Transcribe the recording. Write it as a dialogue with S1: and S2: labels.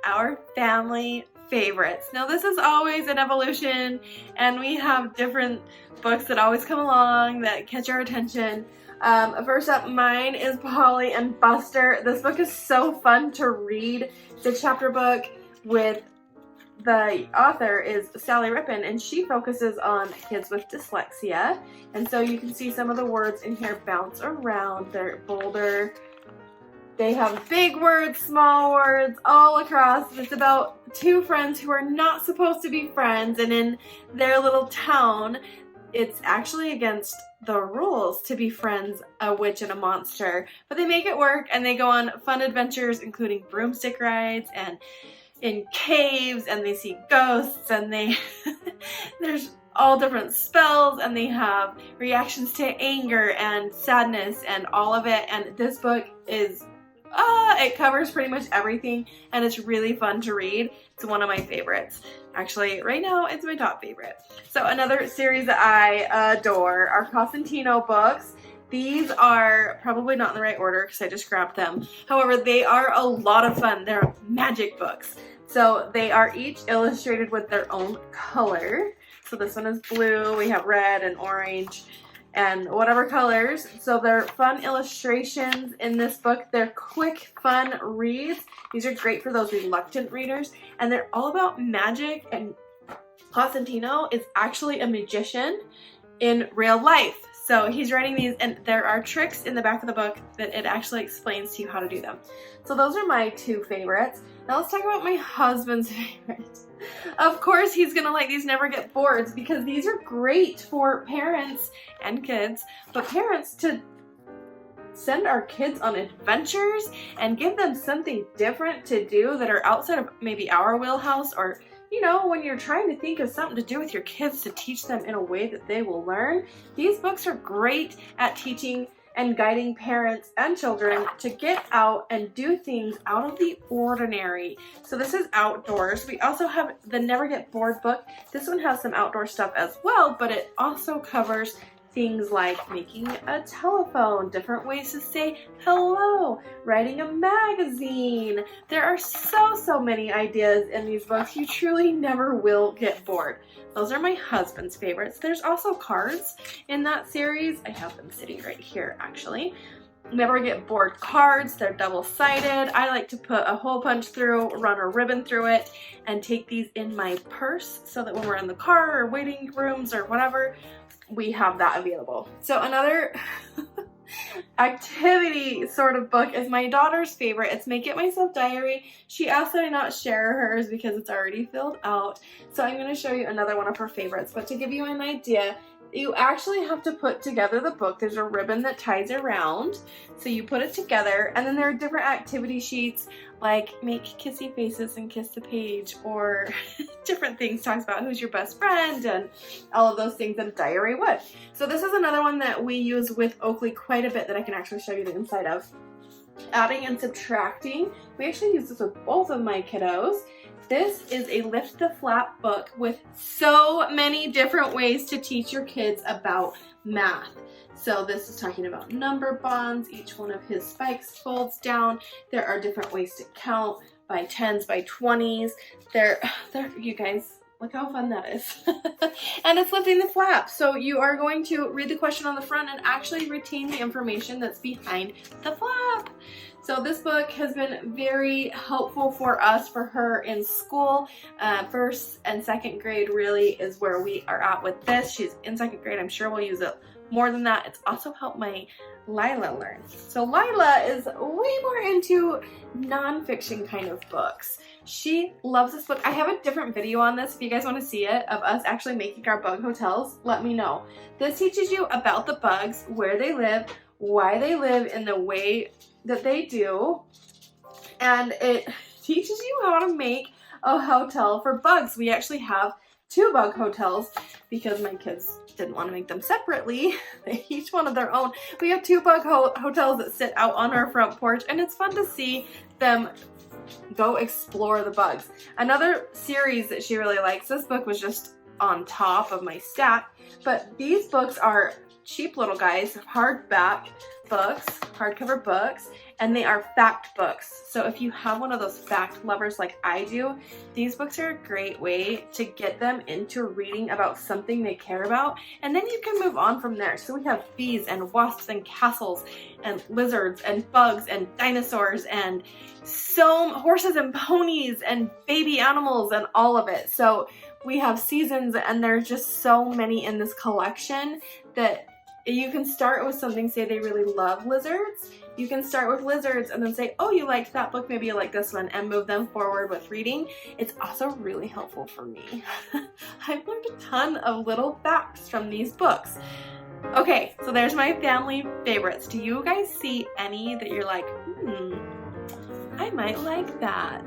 S1: our family favorites. Now this is always an evolution, and we have different books that always come along that catch our attention. First up, mine is Polly and Buster. This book is so fun to read. It's a chapter book with the author is Sally Rippin, and she focuses on kids with dyslexia. And so you can see some of the words in here bounce around. They're bolder. They have big words, small words, all across. It's about two friends who are not supposed to be friends, and in their little town, it's actually against the rules to be friends, a witch and a monster. But they make it work, and they go on fun adventures, including broomstick rides and in caves, and they see ghosts, and they there's all different spells, and they have reactions to anger and sadness and all of it. And this book is it covers pretty much everything, and it's really fun to read. It's one of my favorites. Actually, right now, it's my top favorite. So another series that I adore are Cosentino books. These are probably not in the right order because I just grabbed them. However, they are a lot of fun. They're magic books. So they are each illustrated with their own color. So this one is blue, we have red and orange and whatever colors. So they're fun illustrations in this book. They're quick, fun reads. These are great for those reluctant readers. And they're all about magic, and Cosentino is actually a magician in real life. So he's writing these, and there are tricks in the back of the book that it actually explains to you how to do them. So those are my two favorites. Now let's talk about my husband's favorite. Of course he's gonna like these Never Get Boards, because these are great for parents and kids, but parents to send our kids on adventures and give them something different to do that are outside of maybe our wheelhouse, or you know, when you're trying to think of something to do with your kids to teach them in a way that they will learn. These books are great at teaching and guiding parents and children to get out and do things out of the ordinary. So this is outdoors. We also have the Never Get Bored book. This one has some outdoor stuff as well, but it also covers things like making a telephone, different ways to say hello, writing a magazine. There are so many ideas in these books. You truly never will get bored. Those are my husband's favorites. There's also cards in that series. I have them sitting right here, actually. Never Get Bored cards. They're double-sided. I like to put a hole punch through, run a ribbon through it, and take these in my purse so that when we're in the car or waiting rooms or whatever, we have that available. So another activity sort of book is my daughter's favorite. It's Make It Myself Diary. She asked that I not share hers because it's already filled out. So I'm going to show you another one of her favorites. But to give you an idea, you actually have to put together the book. There's a ribbon that ties around. So you put it together, and then there are different activity sheets like make kissy faces and kiss the page, or different things, talks about who's your best friend and all of those things that a diary would. So this is another one that we use with Oakley quite a bit that I can actually show you the inside of. Adding and subtracting. We actually use this with both of my kiddos. This is a lift the flap book with so many different ways to teach your kids about math. So this is talking about number bonds. Each one of his spikes folds down. There are different ways to count by 10s, by 20s. You guys, look how fun that is. And it's lifting the flap. So you are going to read the question on the front and actually retain the information that's behind the flap. So this book has been very helpful for us, for her in school. First and second grade really is where we are at with this. She's in second grade. I'm sure we'll use it more than that. It's also helped my Lila learn. So Lila is way more into nonfiction kind of books. She loves this book. I have a different video on this if you guys want to see it, of us actually making our bug hotels. Let me know. This teaches you about the bugs, where they live, why they live in the way that they do, and it teaches you how to make a hotel for bugs. We actually have 2 bug hotels because my kids didn't want to make them separately. They each wanted their own. We have 2 bug hotels that sit out on our front porch, and it's fun to see them go explore the bugs. Another series that she really likes, this book was just on top of my stack, but these books are cheap little guys, hardback books, hardcover books, and they are fact books. So if you have one of those fact lovers like I do, these books are a great way to get them into reading about something they care about, and then you can move on from there. So we have bees and wasps and castles and lizards and bugs and dinosaurs and horses and ponies and baby animals and all of it. So we have seasons, and there's just so many in this collection that you can start with something, say they really love lizards. You can start with lizards and then say, oh, you liked that book, maybe you like this one, and move them forward with reading. It's also really helpful for me. I've learned a ton of little facts from these books. Okay, so there's my family favorites. Do you guys see any that you're like, I might like that?